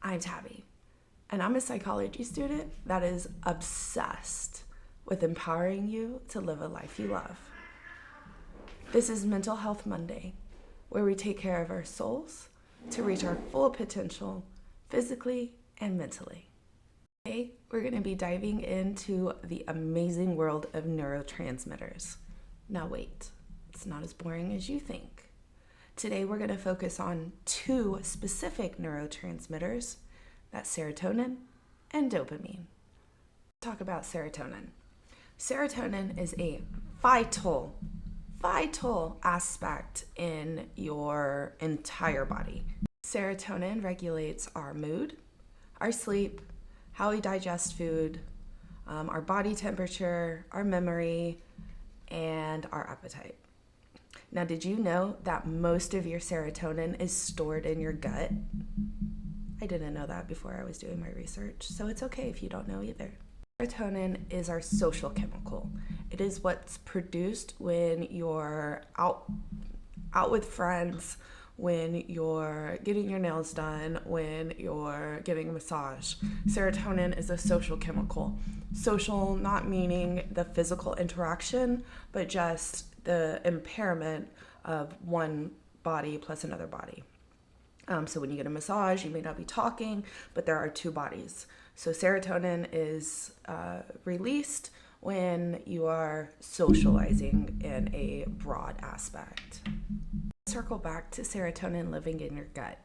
I'm Tabby, and I'm a psychology student that is obsessed with empowering you to live a life you love. This is Mental Health Monday, where we take care of our souls to reach our full potential physically and mentally. Today, we're going to be diving into the amazing world of neurotransmitters. Now wait, it's not as boring as you think. Today, we're going to focus on two specific neurotransmitters, that's serotonin and dopamine. Let's talk about serotonin. Serotonin is a vital aspect in your entire body. Serotonin regulates our mood, our sleep, how we digest food, our body temperature, our memory, and our appetite. Now, did you know that most of your serotonin is stored in your gut? I didn't know that before I was doing my research, so it's okay if you don't know either. Serotonin is our social chemical. It is what's produced when you're out with friends, when you're getting your nails done, when you're getting a massage. Serotonin is a social chemical. Social not meaning the physical interaction, but just the impairment of one body plus another body. So when you get a massage, you may not be talking, but there are two bodies. So serotonin is released when you are socializing in a broad aspect. Circle back to serotonin living in your gut.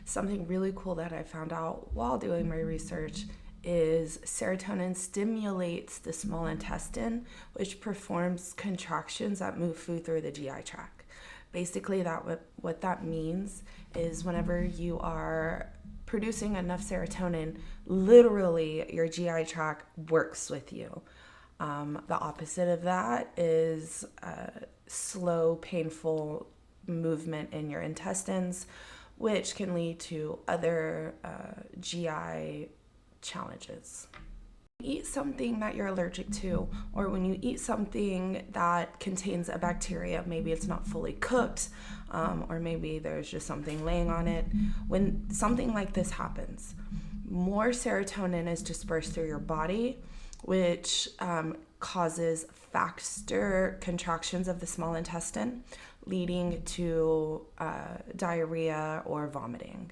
Something really cool that I found out while doing my research is serotonin stimulates the small intestine, which performs contractions that move food through the GI tract. Basically, what that means is whenever you are producing enough serotonin, literally your GI tract works with you. The opposite of that is slow, painful movement in your intestines, which can lead to other GI challenges. Eat something that you're allergic to, or when you eat something that contains a bacteria, maybe it's not fully cooked, or maybe there's just something laying on it. When something like this happens, more serotonin is dispersed through your body, which causes faster contractions of the small intestine, leading to diarrhea or vomiting.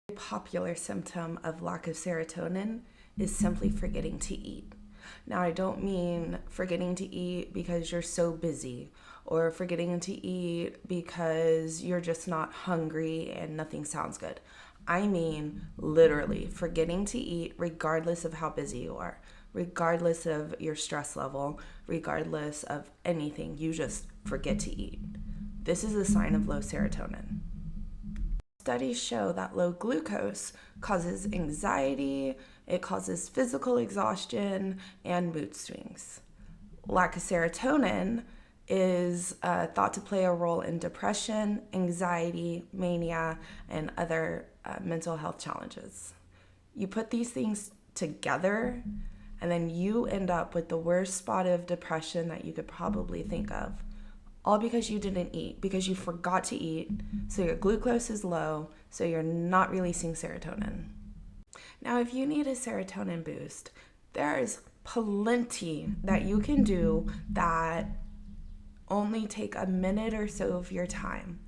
A popular symptom of lack of serotonin is simply forgetting to eat. Now, I don't mean forgetting to eat because you're so busy, or forgetting to eat because you're just not hungry and nothing sounds good. I mean literally forgetting to eat regardless of how busy you are, regardless of your stress level, regardless of anything. You just forget to eat. This is a sign of low serotonin. Studies show that low glucose causes anxiety, it causes physical exhaustion, and mood swings. Lack of serotonin is thought to play a role in depression, anxiety, mania, and other mental health challenges. You put these things together, and then you end up with the worst spot of depression that you could probably think of. All because you didn't eat, because you forgot to eat, so your glucose is low, so you're not releasing serotonin. Now, if you need a serotonin boost, there's plenty that you can do that only take a minute or so of your time.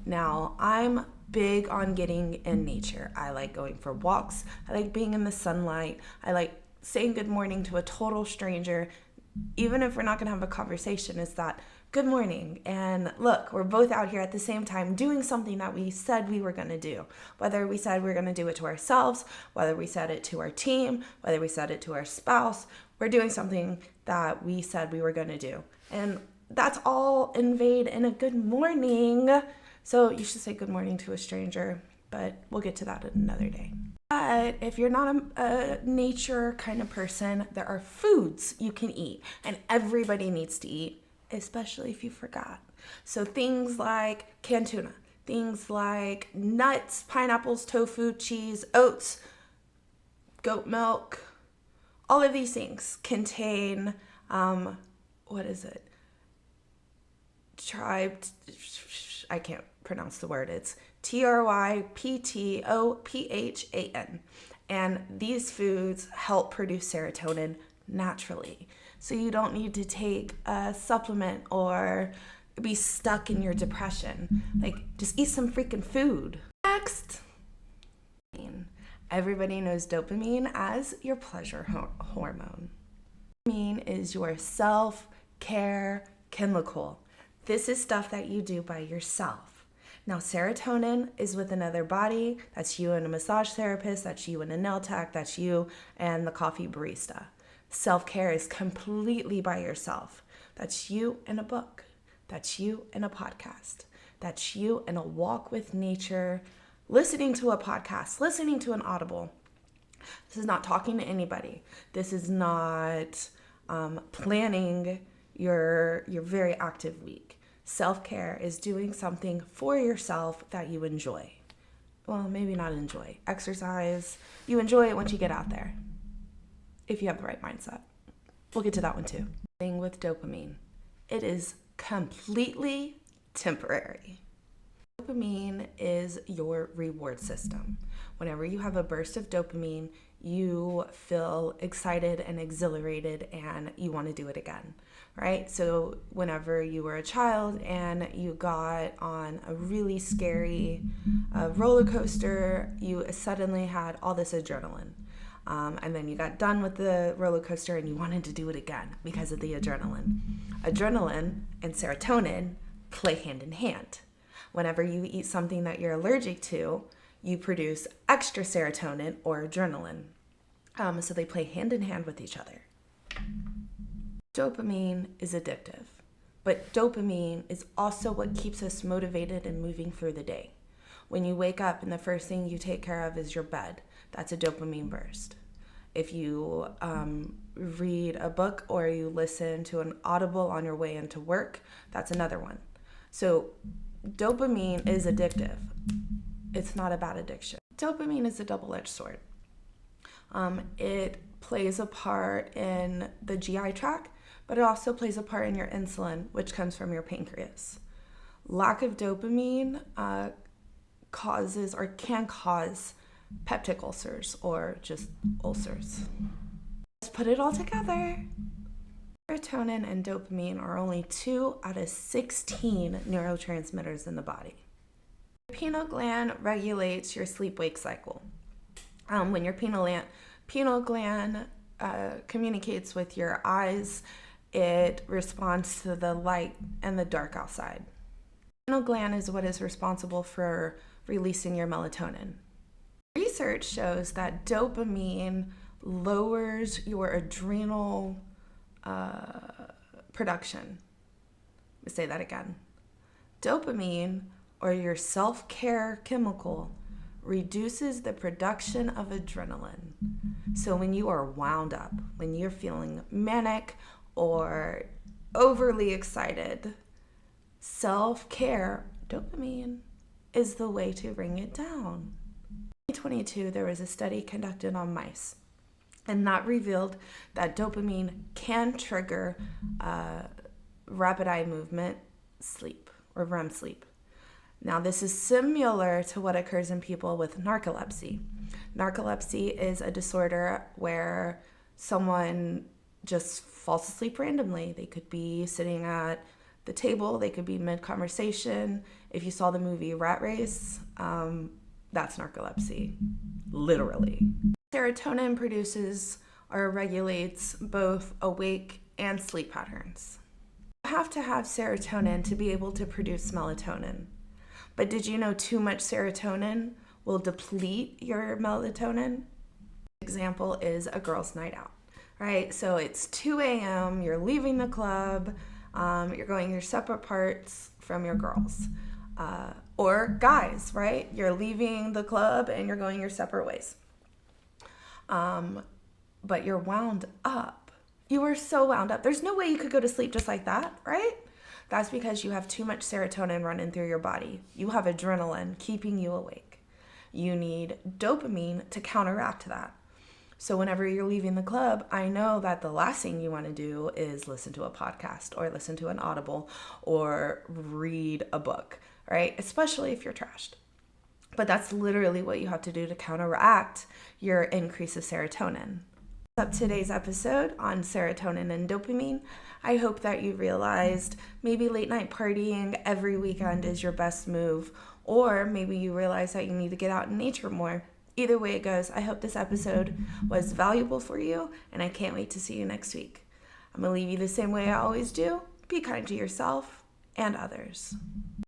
Now, I'm big on getting in nature. I like going for walks. I like being in the sunlight. I like saying good morning to a total stranger, even if we're not going to have a conversation. Is that good morning, and look, we're both out here at the same time doing something that we said we were going to do. Whether we said we were going to do it to ourselves, whether we said it to our team, whether we said it to our spouse, we're doing something that we said we were going to do. And that's all conveyed in a good morning. So you should say good morning to a stranger, but we'll get to that another day. But if you're not a nature kind of person, there are foods you can eat, and everybody needs to eat, especially if you forgot. So things like canned tuna, things like nuts, pineapples, tofu, cheese, oats, goat milk, all of these things contain, I can't pronounce the word. It's tryptophan. And these foods help produce serotonin naturally. So you don't need to take a supplement or be stuck in your depression. Like, just eat some freaking food. Next. Everybody knows dopamine as your pleasure hormone. Dopamine is your self-care chemical. This is stuff that you do by yourself. Now, serotonin is with another body. That's you and a massage therapist. That's you and a nail tech. That's you and the coffee barista. Self-care is completely by yourself. That's you and a book. That's you and a podcast. That's you and a walk with nature, listening to a podcast, listening to an audible. This is not talking to anybody. This is not planning your very active week. Self-care is doing something for yourself that you enjoy. Well, maybe not enjoy. Exercise, you enjoy it once you get out there, if you have the right mindset. We'll get to that one too. Thing with dopamine, it is completely temporary. Dopamine is your reward system. Whenever you have a burst of dopamine, you feel excited and exhilarated and you want to do it again, right? So whenever you were a child and you got on a really scary roller coaster, you suddenly had all this adrenaline. And then you got done with the roller coaster and you wanted to do it again because of the adrenaline. Adrenaline and serotonin play hand in hand. Whenever you eat something that you're allergic to, you produce extra serotonin or adrenaline. So they play hand in hand with each other. Dopamine is addictive, but dopamine is also what keeps us motivated and moving through the day. When you wake up and the first thing you take care of is your bed, that's a dopamine burst. If you read a book or you listen to an audible on your way into work, that's another one. So dopamine is addictive. It's not a bad addiction. Dopamine is a double-edged sword. It plays a part in the GI tract, but it also plays a part in your insulin, which comes from your pancreas. Lack of dopamine causes or can cause peptic ulcers or just ulcers. Let's put it all together. Serotonin and dopamine are only 2 out of 16 neurotransmitters in the body. The pineal gland regulates your sleep-wake cycle. When your pineal gland communicates with your eyes, it responds to the light and the dark outside. The pineal gland is what is responsible for releasing your melatonin. Research shows that dopamine lowers your adrenal production. Let me say that again. Dopamine, or your self-care chemical, reduces the production of adrenaline. So when you are wound up, when you're feeling manic or overly excited, self-care, dopamine, is the way to bring it down. In 2022, there was a study conducted on mice, and that revealed that dopamine can trigger rapid eye movement sleep, or REM sleep. Now, this is similar to what occurs in people with narcolepsy. Narcolepsy is a disorder where someone just falls asleep randomly. They could be sitting at the table, they could be mid-conversation. If you saw the movie Rat Race, that's narcolepsy, literally. Serotonin produces or regulates both awake and sleep patterns. You have to have serotonin to be able to produce melatonin. But did you know too much serotonin will deplete your melatonin? Example is a girls' night out, right? So it's 2 a.m., you're leaving the club, you're going your separate parts from your girls. Or guys, right? You're leaving the club and you're going your separate ways. But you're wound up. You are so wound up. There's no way you could go to sleep just like that, right? That's because you have too much serotonin running through your body. You have adrenaline keeping you awake. You need dopamine to counteract that. So whenever you're leaving the club, I know that the last thing you want to do is listen to a podcast or listen to an audible or read a book, right? Especially if you're trashed. But that's literally what you have to do to counteract your increase of serotonin. That's today's episode on serotonin and dopamine. I hope that you realized maybe late night partying every weekend is your best move, or maybe you realize that you need to get out in nature more. Either way it goes, I hope this episode was valuable for you, and I can't wait to see you next week. I'm going to leave you the same way I always do. Be kind to yourself and others.